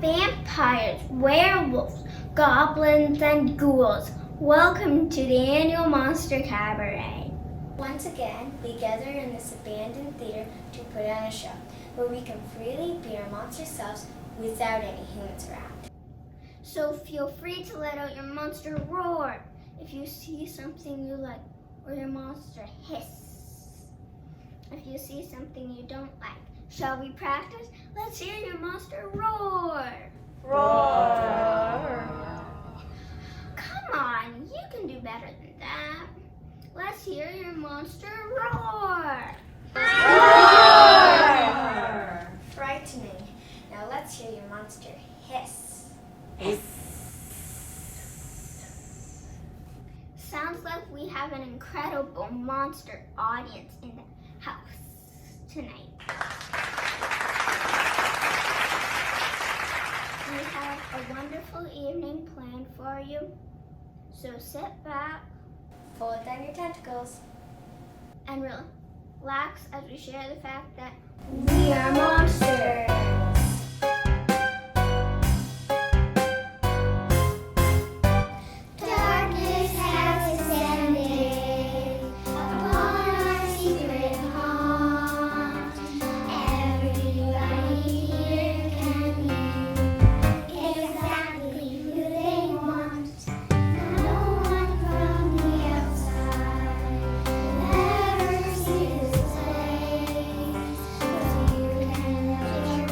vampires, werewolves, goblins, and ghouls. Welcome to the annual Monster Cabaret. Once again, we gather in this abandoned theater to put on a show where we can freely be our monster selves without any humans around. So feel free to let out your monster roar if you see something you like, or your monster hiss if you see something you don't like. Shall we practice? Let's hear your monster roar. Roar. Come on, you can do better than that. Let's hear your monster roar. Roar. Frightening. Now let's hear your monster hiss. Hiss. Sounds like we have an incredible monster audience in the house tonight. We have a wonderful evening planned for you. So sit back, fold down your tentacles, and relax as we share the fact that we are monsters. Darkness has descended upon our secret haunt. Everybody here can be exactly who they want. No one from the outside will ever see this place. 'Cause you can let your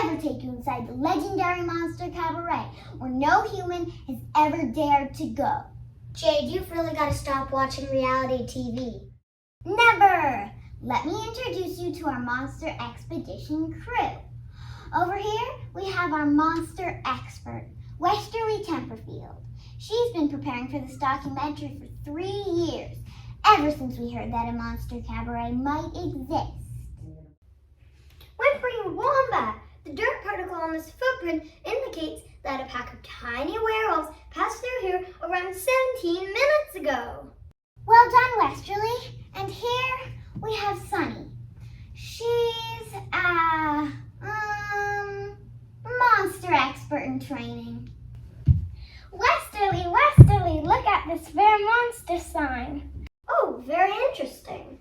ever take you inside the legendary monster cabaret where no human has ever dared to go. Jade, you've really got to stop watching reality TV. Never! Let me introduce you to our monster expedition crew. Over here, we have our monster expert, Westerly Temperfield. She's been preparing for this documentary for 3 years, ever since we heard that a monster cabaret might exist. Whimpering Wombat! The dirt particle on this footprint indicates that a pack of tiny werewolves passed through here around 17 minutes ago. Well done, Westerly. And here we have Sunny. She's a monster expert in training. Westerly, look at this fair monster sign. Oh, very interesting.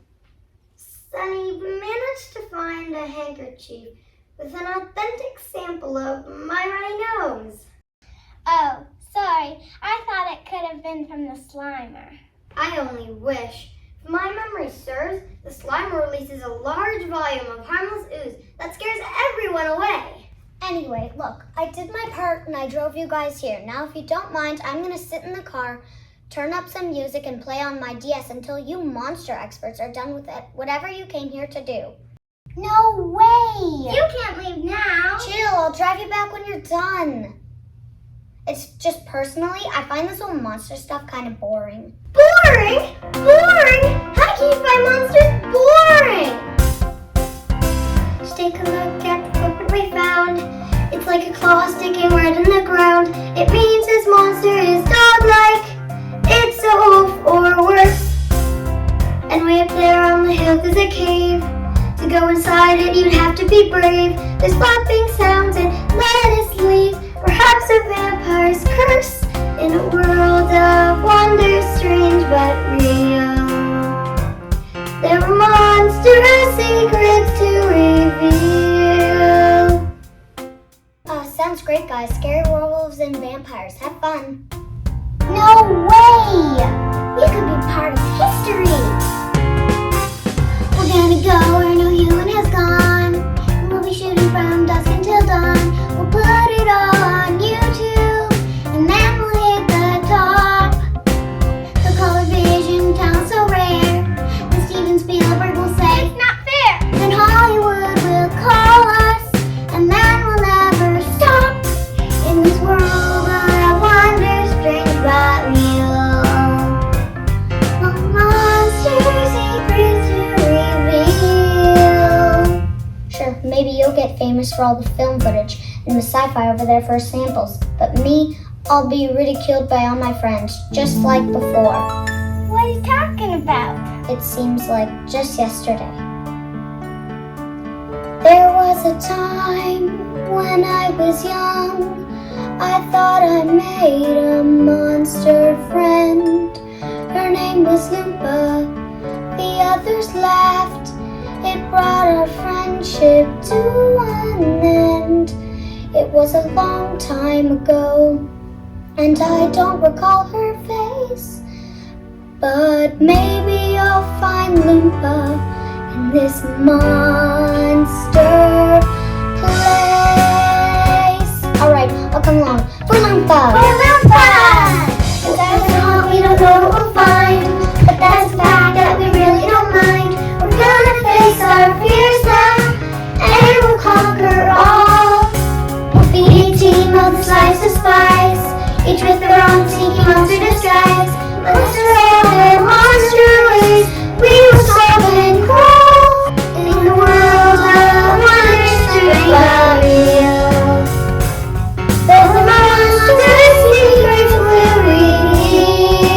Sunny managed to find a handkerchief with an authentic sample of my runny nose. Oh, sorry. I thought it could have been from the Slimer. I only wish. If my memory serves, the Slimer releases a large volume of harmless ooze that scares everyone away. Anyway, look, I did my part and I drove you guys here. Now, if you don't mind, I'm going to sit in the car, turn up some music, and play on my DS until you monster experts are done with it, whatever you came here to do. No way! You can't leave now. Chill, I'll drive you back when you're done. It's just personally, I find this whole monster stuff kind of boring. Boring? How can you find monsters boring? Just take a look at the footprint we found. It's like a claw sticking right in the ground. It means this monster is dog-like. It's a wolf or worse. And way up there on the hill there's a cave. To go inside it you'd have to be brave. There's flapping sounds and let us leave. Perhaps a vampire's curse in a world of wonders, strange but real. There are monstrous secrets to reveal. Sounds great, guys. Scary werewolves and vampires. Have fun. No way! We could be part of history. We're gonna go where no human has gone. And we'll be shooting from dusk until dawn. We'll put it all on YouTube, and then we'll hit the top. The color vision talent so rare. And Steven Spielberg will say it's not fair. Then Hollywood will call us, and then we'll never stop. In this world of wonders, strange but real. Monster secrets to reveal. Sure, maybe you'll get famous for all the film footage and the sci-fi over there for samples. But me, I'll be ridiculed by all my friends, just like before. What are you talking about? It seems like just yesterday. There was a time when I was young. I thought I made a monster friend. Her name was Loompa. The others laughed. It brought our friendship to an end. It was a long time ago, and I don't recall her face. But maybe I'll find Loompa in this monster place. Alright, I'll come along. For Loompa! For Loompa! And as a haunt, we don't know what we'll find, but that's a fact that we really don't mind. We're gonna face our fears now, and we'll conquer all. We'll be a team of the slice of spies, each with their own sneaky monster disguise. Let's all their monster ways, we will solve and crawl in the world of wonders, strange but real. There's a monster secrets we'll reveal.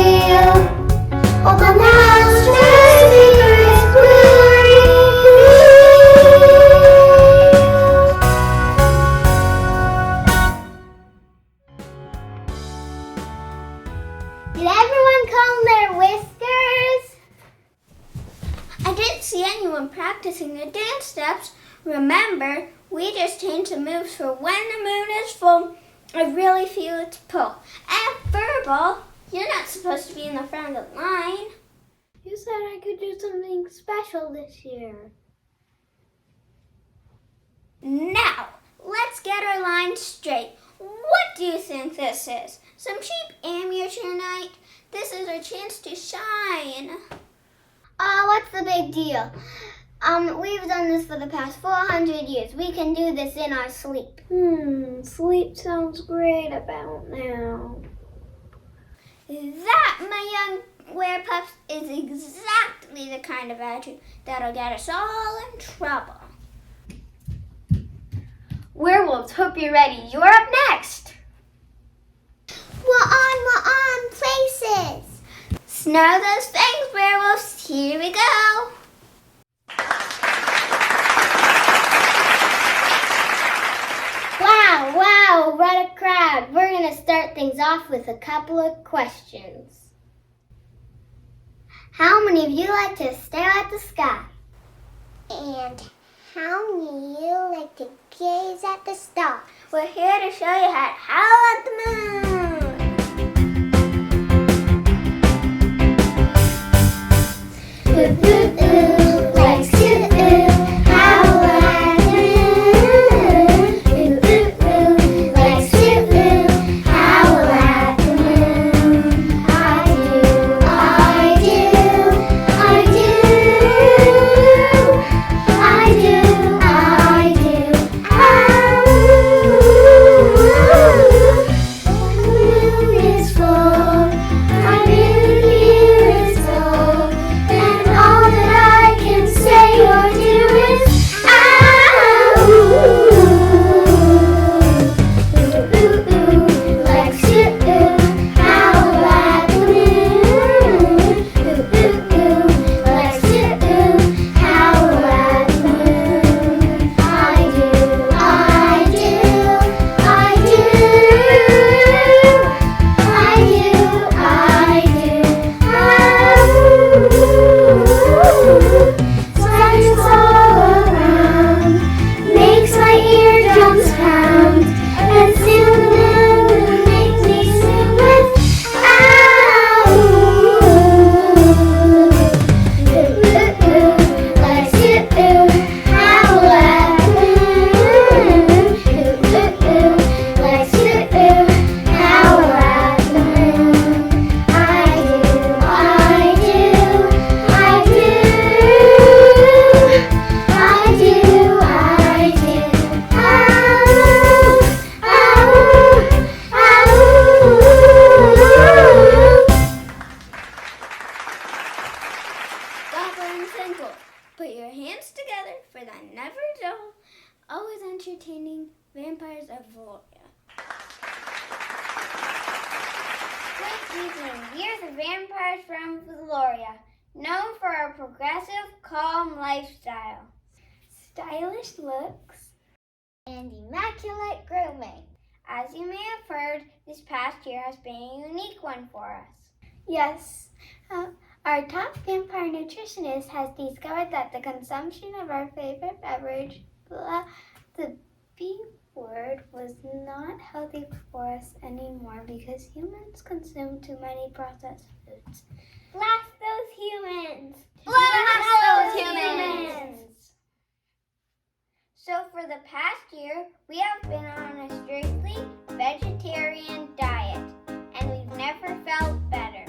All the monster secrets we'll reveal. Did everyone comb their whiskers? I didn't see anyone practicing the dance steps. Remember, we just changed the moves for when the moon is full. I really feel its pull. And Furball, you're not supposed to be in the front of the line. You said I could do something special this year. Now, you think this is? Some cheap amateur night? This is our chance to shine. What's the big deal? We've done this for the past 400 years. We can do this in our sleep. Sleep sounds great about now. That, my young werepups, is exactly the kind of attitude that'll get us all in trouble. Werewolves, hope you're ready. You're up next. We're on places. Snarl those fangs, werewolves. Here we go. Wow, what a crowd. We're going to start things off with a couple of questions. How many of you like to stare at the sky? And how many of you like to gaze at the stars? We're here to show you how to howl at the moon. Ooh, ooh, ooh, likes to ooh, howl at the moon. Ooh, ooh, ooh, likes to ooh, howl at the moon. I do, I do, I do, the moon is full, our moon here is full. And all that I can say or do is ow. Ooh, ooh, ooh, likes to ooh, howl at the moon. Ooh, ooh, ooh, likes to ooh, howl at the moon. I do, I do, I do. Silence all around makes my eardrums pound, and soon the moon makes me sing with ow. Ooh, ooh, ooh, likes to ooh, howl at the moon. Ooh, ooh, ooh, likes to ooh, howl at the moon. I do, I do, I do. I do, I do. Ow, ow, ow. Goblins and ghouls, put your hands together for the never dull, always entertaining vampires of Valoria. Good evening. We're the vampires from Valoria, known for our progressive, calm lifestyle, stylish looks, And immaculate grooming. As you may have heard, this past year has been a unique one for us. Yes, our top vampire nutritionist has discovered that the consumption of our favorite beverage, the B word, was not healthy for us anymore because humans consume too many processed foods. Blast those humans! Blast those humans! So for the past year, we have been on a strictly vegetarian diet, and we've never felt better.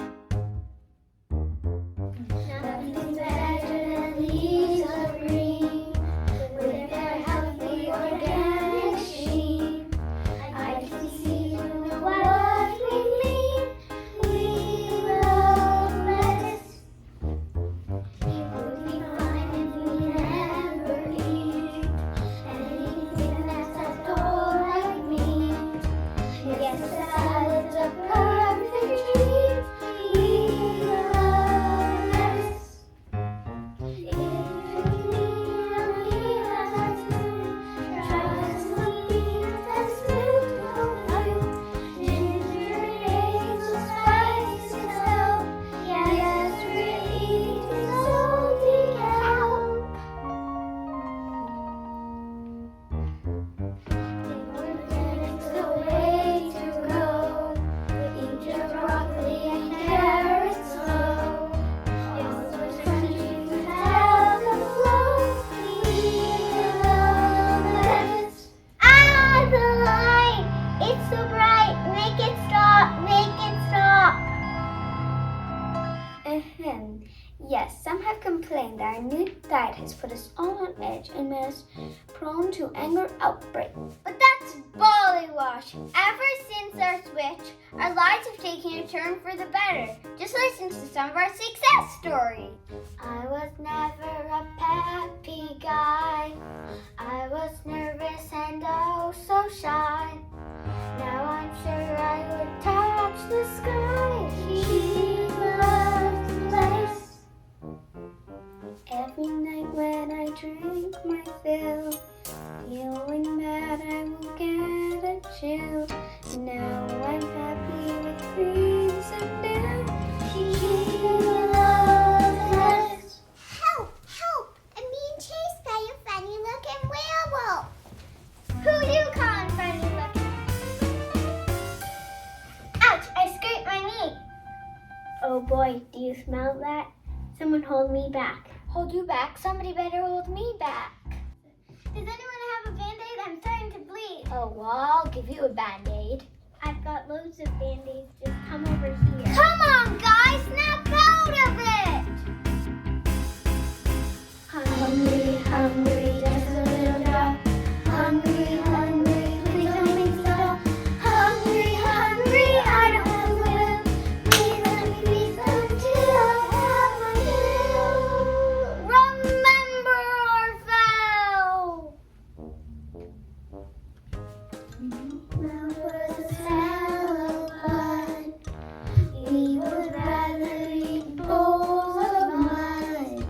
Nothing's better than leaves of green, with their healthy organic sheen. I can see what we mean. We love lettuce. It would be fine if we never eat anything that's outdoors. It's so bright. Make it stop. Make it stop. Ahem. Yes, some have complained that our new diet has put us all on edge and made us prone to anger outbreaks. But that's ballywash. Ever since our switch, our lives have taken a turn for the better. Just listen to some of our success stories. I was never a peppy guy. I was nervous and oh so shy. Now I'm sure I would touch the sky. She loves lace. Every night when I drink my fill, feeling mad I will get a chill. Now I'm happy with dreams and now She loves us. Help! Help! I'm being chased by a funny-looking werewolf. Who you calling funny-looking? Ouch! I scraped my knee. oh boy, do you smell that? Someone hold me back. Hold you back? Somebody better hold me back. Does anyone have a Band-Aid? I'm starting to bleed. Oh, well, I'll give you a Band-Aid. I've got loads of Band-Aids, just come over here. Come on, guys! Snap out of it! Hungry, hungry, just a little drop. Hungry, hungry, please don't make me stop. Hungry, hungry, I don't have a will. Please let me be some too. I have my will. Remember our vow! Now for the smell of blood, we would rather eat bowls of mud.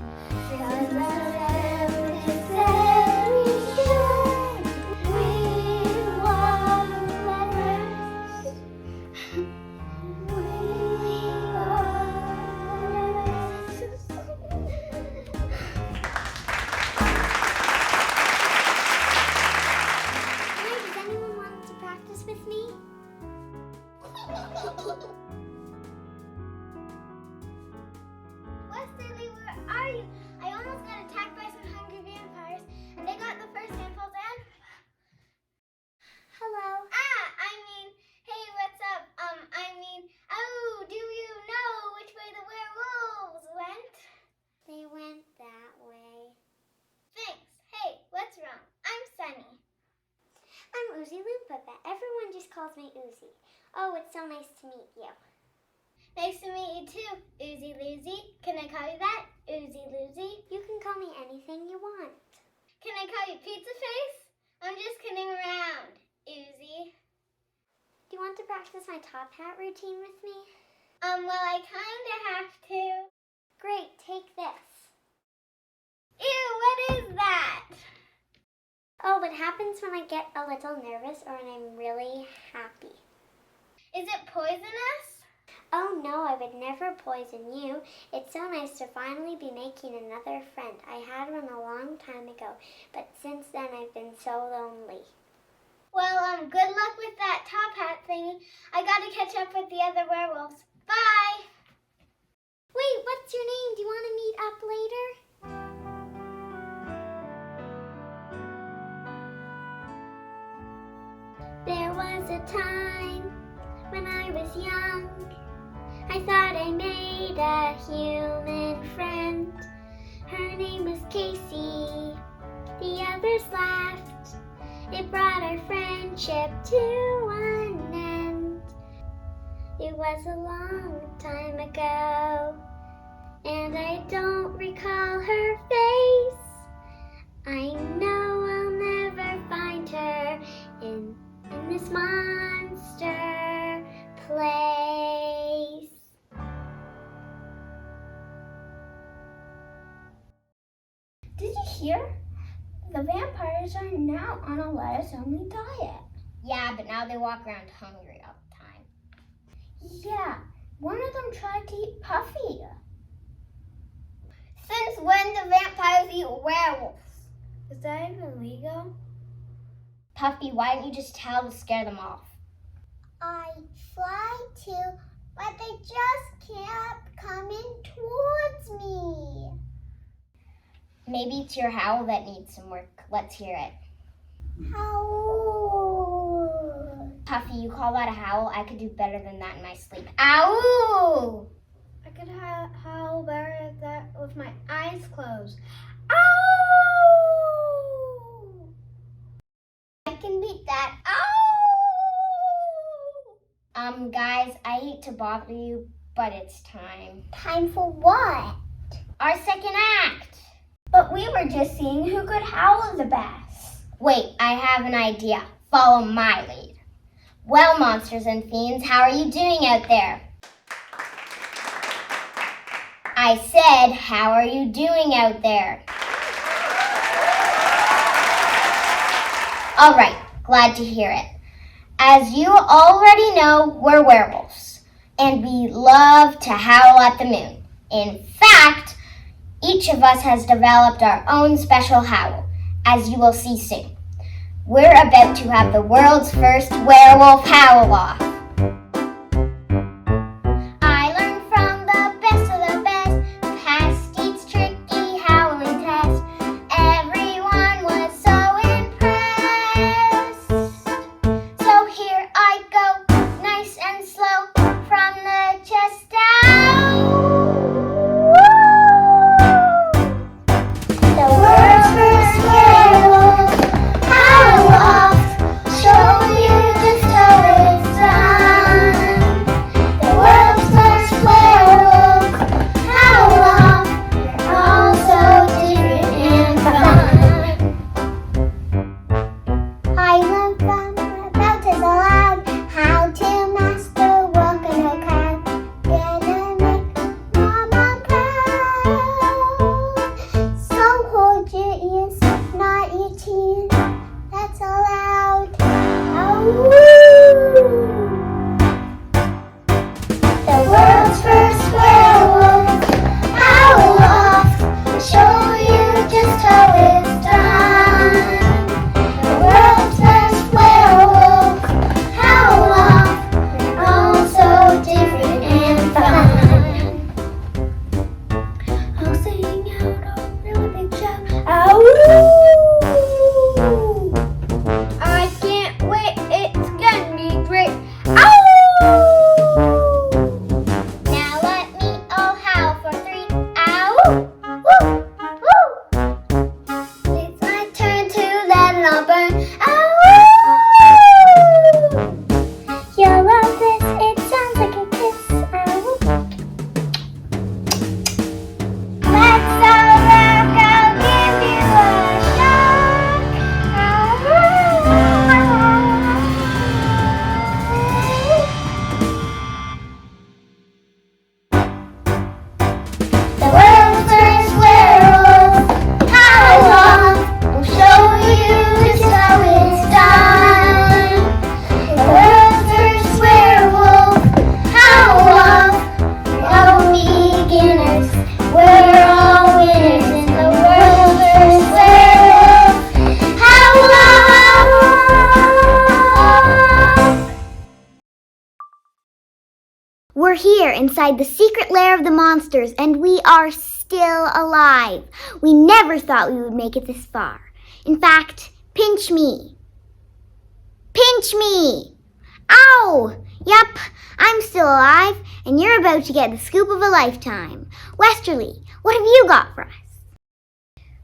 Because our heritage said we should. We want rest. We Hey, does anyone want to practice with me? Westerly, where are you? I almost got attacked by some hungry vampires, and they got the first samples and... Hello. Hey, what's up? Oh, do you know which way the werewolves went? They went that way. Thanks. Hey, what's wrong? I'm Sunny. I'm Uzi Loompa, but everyone just calls me Uzi. Oh, it's so nice to meet you. Nice to meet you too, Uzi Loozy. Can I call you that? Uzi Loozy? You can call me anything you want. Can I call you Pizza Face? I'm just kidding around, Uzi. Do you want to practice my top hat routine with me? Well, I kinda have to. Great, take this. Ew, what is that? Oh, it happens when I get a little nervous or when I'm really happy. Is it poisonous? Oh no, I would never poison you. It's so nice to finally be making another friend. I had one a long time ago, but since then I've been so lonely. Well, good luck with that top hat thingy. I gotta catch up with the other werewolves. Bye! Wait, what's your name? Do you want to meet up later? There was a time when I was young. I thought I made a human friend. Her name was Casey. The others laughed. It brought our friendship to an end. It was a long time ago, and I don't recall her face. I know I'll never find her in this monster place. Did you hear? The vampires are now on a lettuce-only diet. Yeah, but now they walk around hungry all the time. Yeah, one of them tried to eat Puffy. Since when do vampires eat werewolves? Is that even legal? Puffy, why don't you just tell to scare them off? I tried to, but they just kept coming towards me. Maybe it's your howl that needs some work. Let's hear it. Howl. Puffy, you call that a howl? I could do better than that in my sleep. Ow! I could howl better at that with my eyes closed. Ow! I can beat that. Ow! Guys, I hate to bother you, but it's time. Time for what? Our second act. But we were just seeing who could howl the best. Wait, I have an idea. Follow my lead. Well, monsters and fiends, how are you doing out there? I said, how are you doing out there? All right, glad to hear it. As you already know, we're werewolves, and we love to howl at the moon. In fact, each of us has developed our own special howl, as you will see soon. We're about to have the world's first werewolf howl-off. I learned from the best of the best, past each tricky howling test. Everyone was so impressed. So here I go, nice and slow, from the chest out. The world's first werewolf howl-off, show you just how it's done. The world's first werewolf howl-off, they're all so different and fun. I learned from about as aloud how to master walking a crowd. Gonna make mama proud. So hold your ears, not your tears. That's allowed. The world's first werewolf howl-off, show you just how it's done. The world's first werewolf howl-off, they're all so different and fun. I'll sing out a really big shout. Ow! I can't wait, it's gonna be great. Ow! Now let me all howl for 3. Ow! Woo! Woo! It's my turn to let it all burn. Ow! You'll love this, it sounds like a kiss. Ow! Let's all rock, I'll give you a shock. The world's first werewolf howl-off will show you just how it's done. The world's first werewolf howl-off, no beginners, we're all winners in the world's first werewolf howl-off. We're here inside the secret lair of the monsters, and we are still alive. We never thought we would make it this far. In fact, pinch me. Pinch me! Ow! Yup, I'm still alive, and you're about to get the scoop of a lifetime. Westerly, what have you got for us?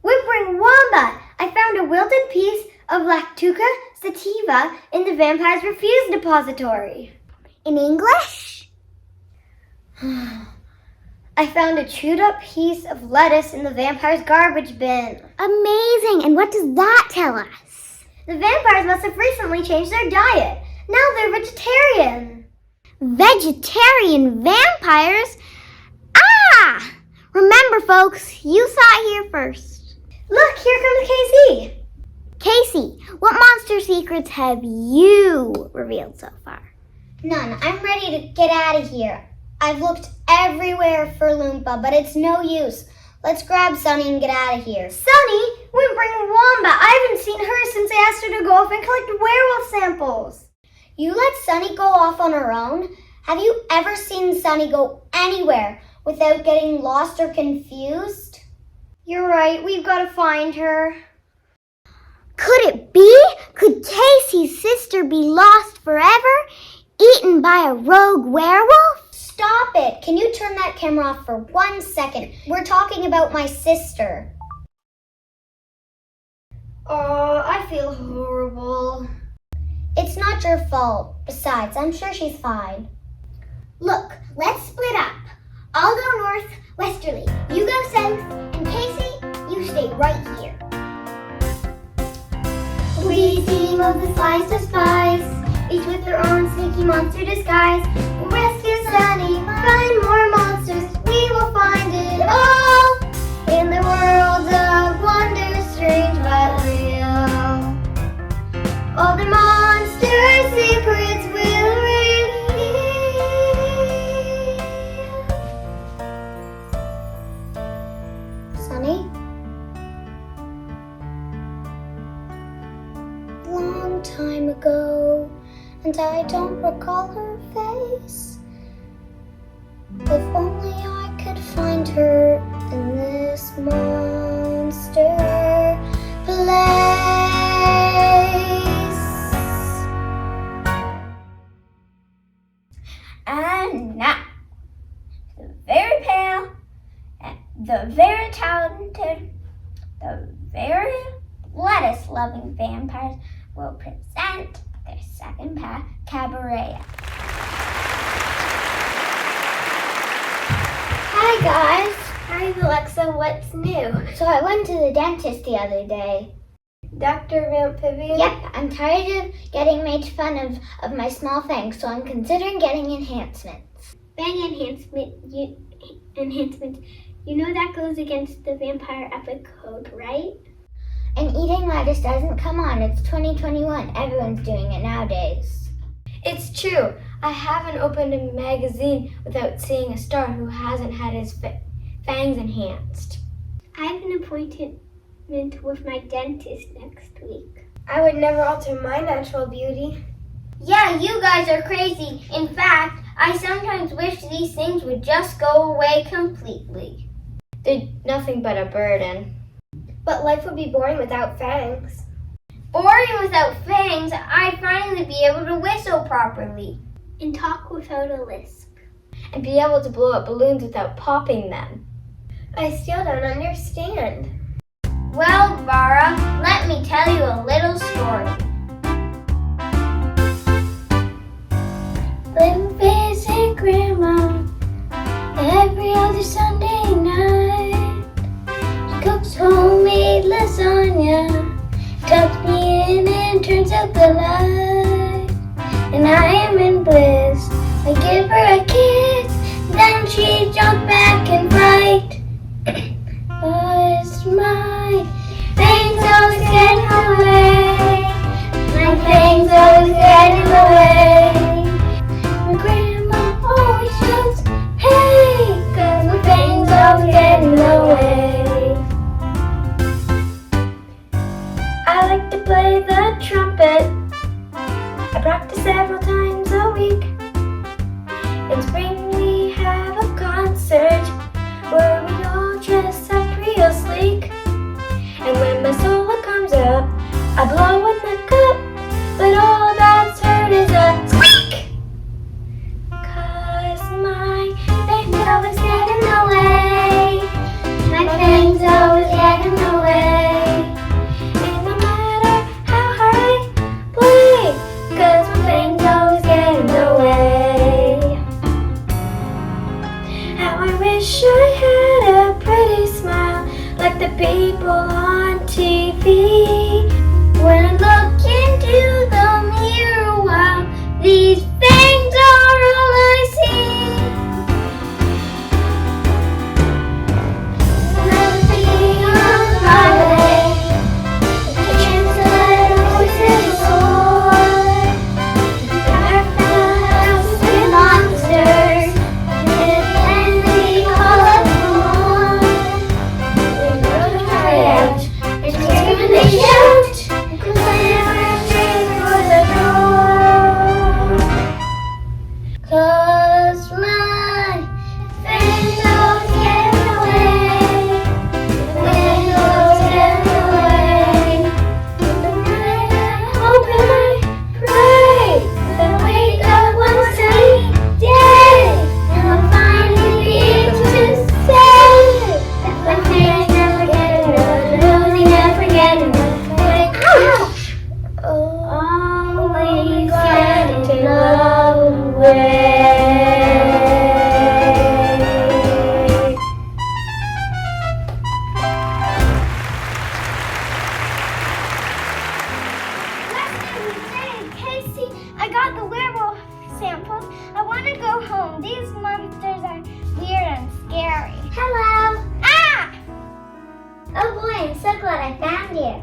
Whimpering Wombat! I found a wilted piece of Lactuca sativa in the vampire's refuse depository. In English? I found a chewed up piece of lettuce in the vampire's garbage bin. Amazing! And what does that tell us? The vampires must have recently changed their diet. Now they're vegetarian. Vegetarian vampires? Ah! Remember, folks, you saw it here first. Look, here comes Casey. Casey, what monster secrets have you revealed so far? None. I'm ready to get out of here. I've looked everywhere for Loompa, but it's no use. Let's grab Sunny and get out of here. Sunny? Whimpering Wombat. I haven't seen her since I asked her to go off and collect werewolf samples. You let Sunny go off on her own? Have you ever seen Sunny go anywhere without getting lost or confused? You're right. We've got to find her. Could it be? Could Casey's sister be lost forever? by a rogue werewolf? Stop it! Can you turn that camera off for 1 second? We're talking about my sister. Oh, I feel horrible. It's not your fault. Besides, I'm sure she's fine. Look, let's split up. I'll go northwesterly, you go south, and Casey, you stay right here. We team of the spies to spies, each with their own sneaky monster disguise. We'll rescue Sunny, find more monsters, we will find it all in the world of wonder, strange but real. All the monster secrets will reveal. Sunny? Long time ago, and I don't recall her face. If only I could find her in this monster place. And now, the very pale, the very talented, the very lettuce-loving vampires will present their second cabaret. Hi guys. Hi Alexa, what's new? So I went to the dentist the other day. Dr. Vampivia? Yep, I'm tired of getting made fun of my small fangs, so I'm considering getting enhancements. Fang enhancement, you know that goes against the vampire epic code, right? And eating lettuce doesn't come on. It's 2021. Everyone's doing it nowadays. It's true. I haven't opened a magazine without seeing a star who hasn't had his fangs enhanced. I have an appointment with my dentist next week. I would never alter my natural beauty. Yeah, you guys are crazy. In fact, I sometimes wish these things would just go away completely. They're nothing but a burden. But life would be boring without fangs. Boring without fangs, I'd finally be able to whistle properly. And talk without a lisp. And be able to blow up balloons without popping them. I still don't understand. Well, Vara, let me tell you a little story. Little visit Grandma every other Sunday night. She cooks homemade lasagna, tucks me in and turns out the light. And I am in bliss. I give her a kiss, then she jumps back in fright. But my fangs always get in the way. My fangs always get in the way. My grandma always shouts, hey, 'cause my fangs always get in the way. I like to play the trumpet. I practice several times a week. In spring we have a concert where we all dress up real sleek. And when my solo comes up, I blow in the cup, but all that's heard is a squeak. 'Cause my fangs always get in the way. My fangs always get in the way. And no matter how hard I play, 'cause my fangs always get in the way. Casey, I got the werewolf samples. I want to go home. These monsters are weird and scary. Hello. Ah! Oh boy, I'm so glad I found you.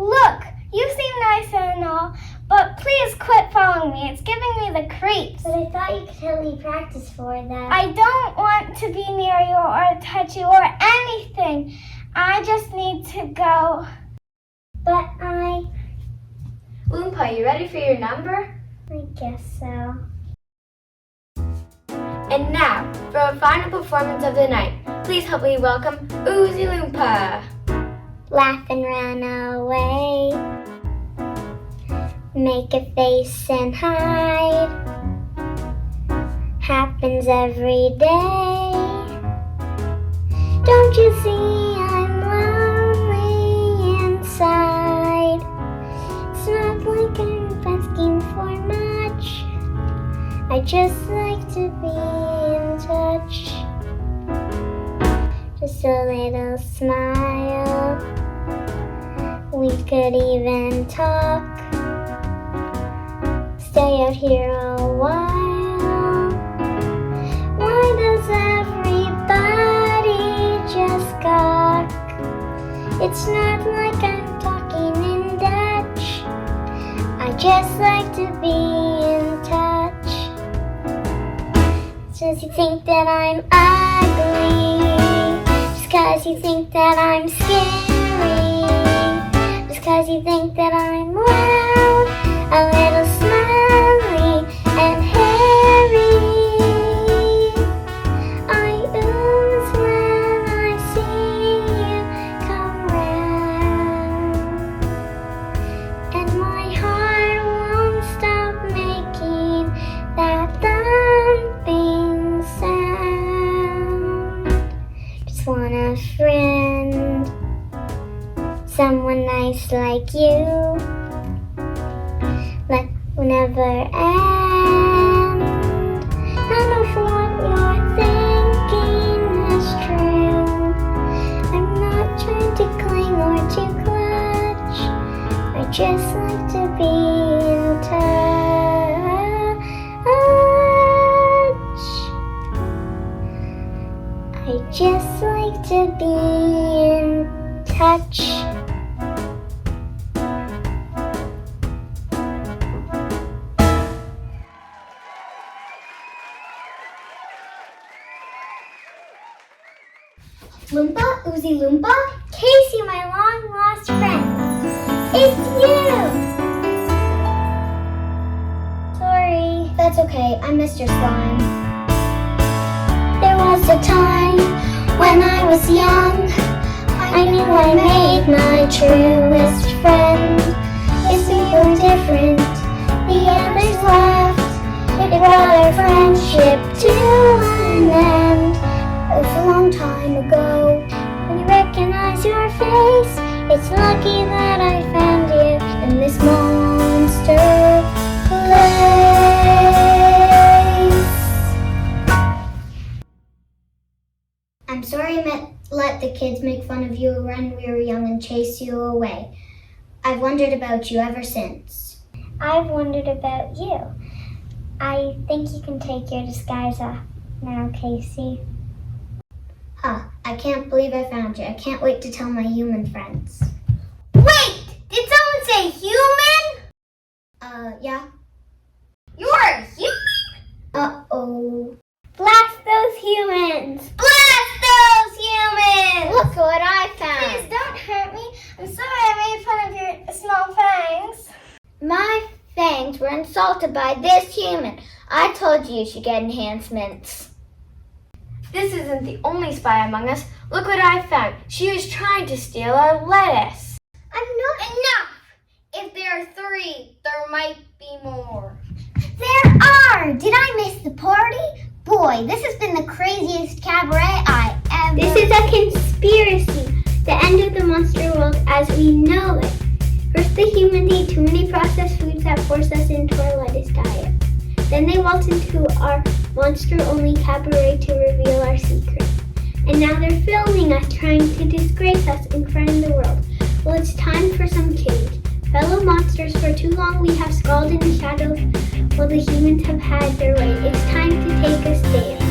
Look, you seem nice and all, but please quit following me. It's giving me the creeps. But I thought you could help me practice for that. I don't want to be near you or touch you or anything. I just need to go. But Loompa, you ready for your number? I guess so. And now, for our final performance of the night, please help me welcome Oozy Loompa. Laugh and run away. Make a face and hide. Happens every day. Don't you see I'm lonely inside? It's not like I'm asking for much. I just like to be in touch. Just a little smile. We could even talk. Stay out here a while. Why does everybody just gawk? It's not like I'm talking in Dutch. I just like to be in touch. Does you think that I'm ugly? Just 'cause you think that I'm scary? Just 'cause you think that I'm loud? A little smelly and hairy. I ooze when I see you come round, and my heart won't stop making that thumping sound. Just want a friend, someone nice like you. That will never end. None of what you're thinking is true. I'm not trying to cling or to clutch. I just like to be in touch. I just like to be in touch. Loompa, Oozy Loompa, Casey, my long-lost friend. It's you! Sorry. That's okay, I missed your slime. There was a time when I was young. I knew I made my truest friend. Yes, we were different, the others left. It brought our friendship to an end. It was a long time ago. When you recognize your face, it's lucky that I found you in this monster place. I'm sorry I let the kids make fun of you when we were young and chase you away. I've wondered about you ever since. I've wondered about you. I think you can take your disguise off now, Casey. Huh, I can't believe I found you. I can't wait to tell my human friends. Wait! Did someone say human? Yeah. You're a human? Uh-oh. Blast those humans! Blast those humans! Look what I found. Please don't hurt me. I'm sorry I made fun of your small fangs. My fangs were insulted by this human. I told you should get enhancements. This isn't the only spy among us. Look what I found. She was trying to steal our lettuce. I'm not enough. If there are 3, there might be more. There are! Did I miss the party? Boy, this has been the craziest cabaret I ever... This is a conspiracy. The end of the monster world as we know it. First, the humans eat too many processed foods that force us into our lettuce diet. Then they waltzed into our monster-only cabaret to reveal our secret. And now they're filming us, trying to disgrace us in front of the world. Well, it's time for some change. Fellow monsters, for too long we have scrawled in the shadows while the humans have had their way. It's time to take a stand.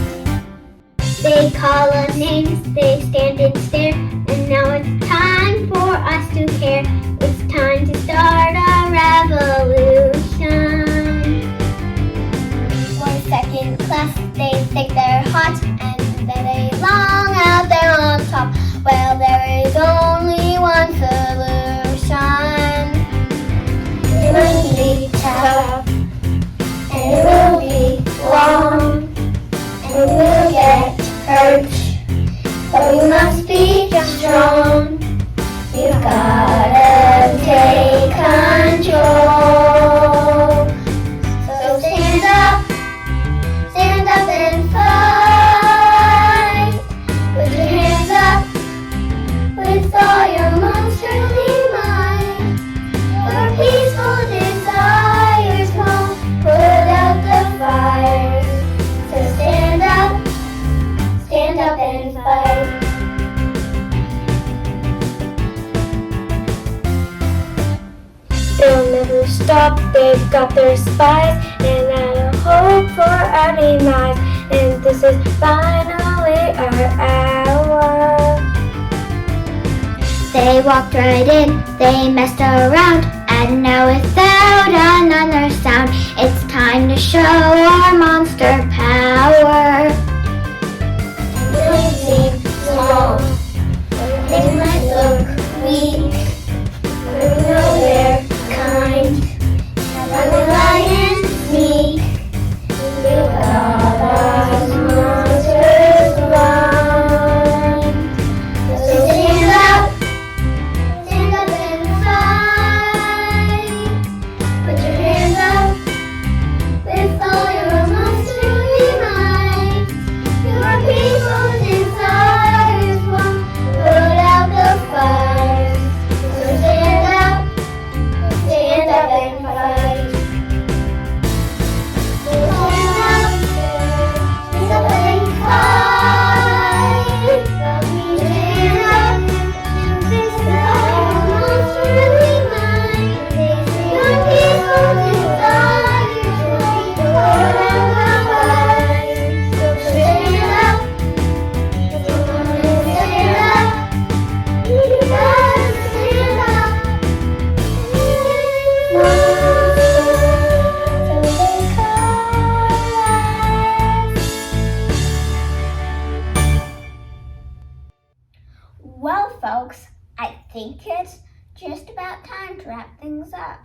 They call us names, they stand and stare, and now it's time for us to care. It's time to start a revolution. For second class, they take their hot and then they long out there on top. Well, there is only one solution. It will be tough, and it will be long, and we will get hurt, but we must be strong. You've gotta take control. So stand up and fight. Put your hands up with all your monsterly might. Your peaceful desires won't put out the fires. So stand up and fight. They'll never stop, they've got their spies, and I hope for our demise. And this is finally our hour. They walked right in, they messed around, and now without another sound, it's time to show our monster power. And they seem small, they might look weak, but we know they're kind, and the lion sneak. We'll call us monsters blind. So stand up and fight. Put your hands up with all your monsterly might. Your people's desires won't put out the fires. So stand up and fight. Well, folks, I think it's just about time to wrap things up.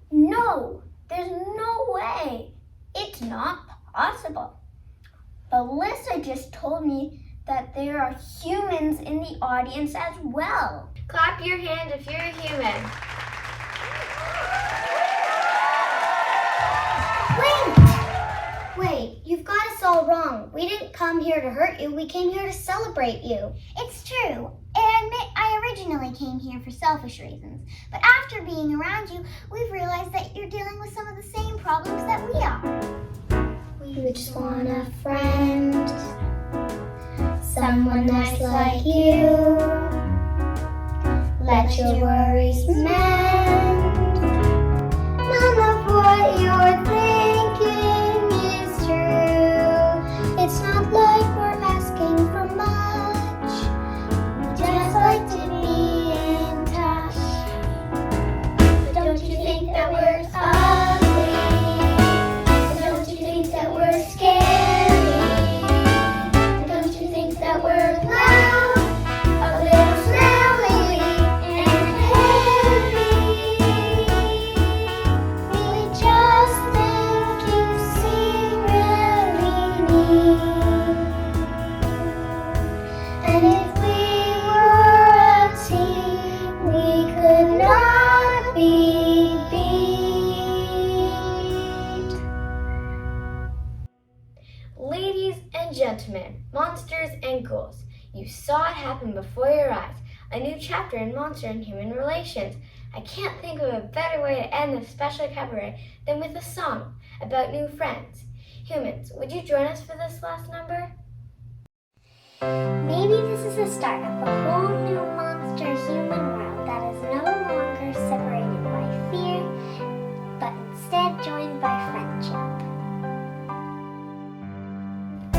No, there's no way. It's not possible. Melissa just told me that there are humans in the audience as well. Clap your hands if you're a human. Wait, you've got us all wrong. We didn't come here to hurt you, we came here to celebrate you. It's true. I originally came here for selfish reasons, but after being around you, we've realized that you're dealing with some of the same problems that we are. We just want a friend, someone nice like you. Let your worries mend. None of what you're thinking is true. It's not like we're asking for much. We just like to be in touch. But don't you think that we're ugly? And don't you think that we're scary? And don't you think that we're loud? A little smelly and heavy. We just think you secretly need. And if we were a team, we could not be beat. Ladies and gentlemen, monsters and ghouls, you saw it happen before your eyes. A new chapter in monster and human relations. I can't think of a better way to end this special cabaret than with a song about new friends. Humans, would you join us for this last number? Maybe this is the start of a whole new monster human world that is no longer separated by fear, but instead joined by friendship.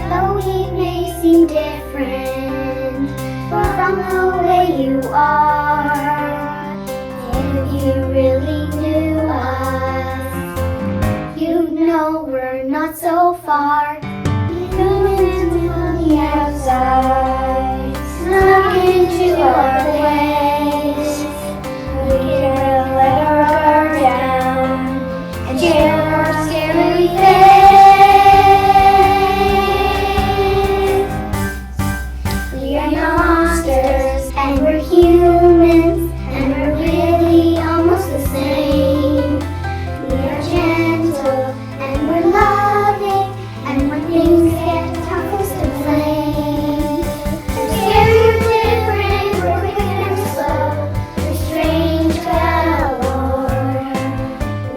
Though we may seem different from the way you are, if you really knew us, you'd know we're not so far. Humans on the outside, snuck into our place. We can let our guard down and share our scary face. We are monsters and we're humans, and we're really almost the same. We are gentle and we're loving, and when things get tough, we're still playing. We're scary, we're different, we're quick and slow, we're strange galore.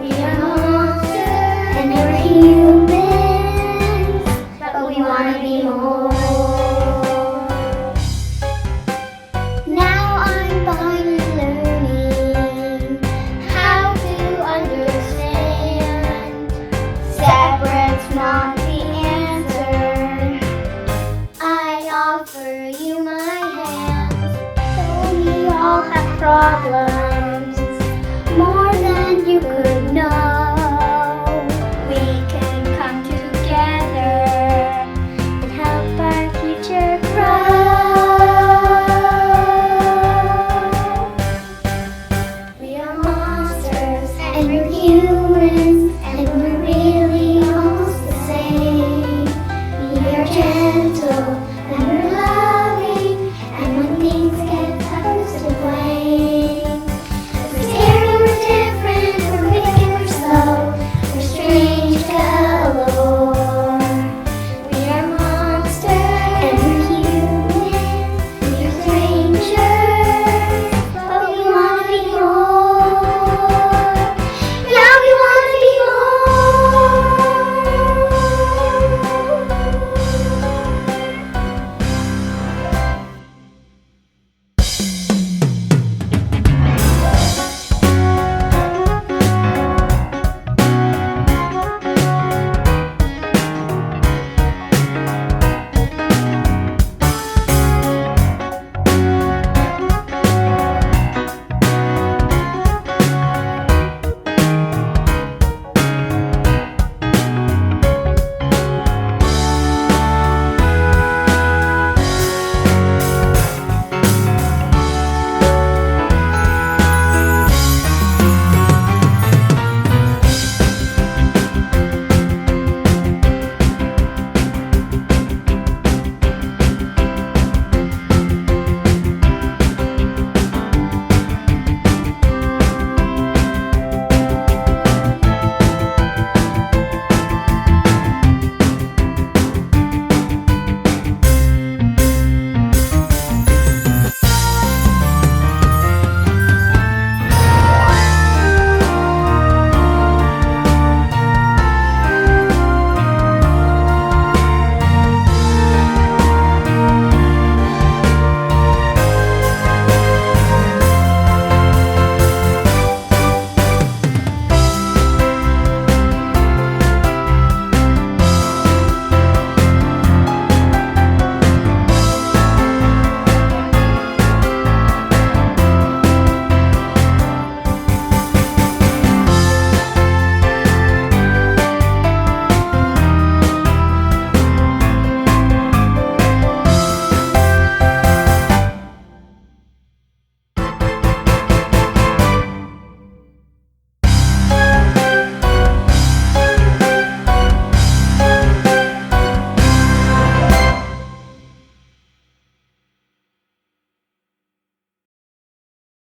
We are monsters and we're humans, but we wanna be more. Now I'm finally learning how to understand. Separate's not the answer. I offer you my hand. Though we all have problems, more than you could know. We can come together and help our future grow. We are monsters and we're humans,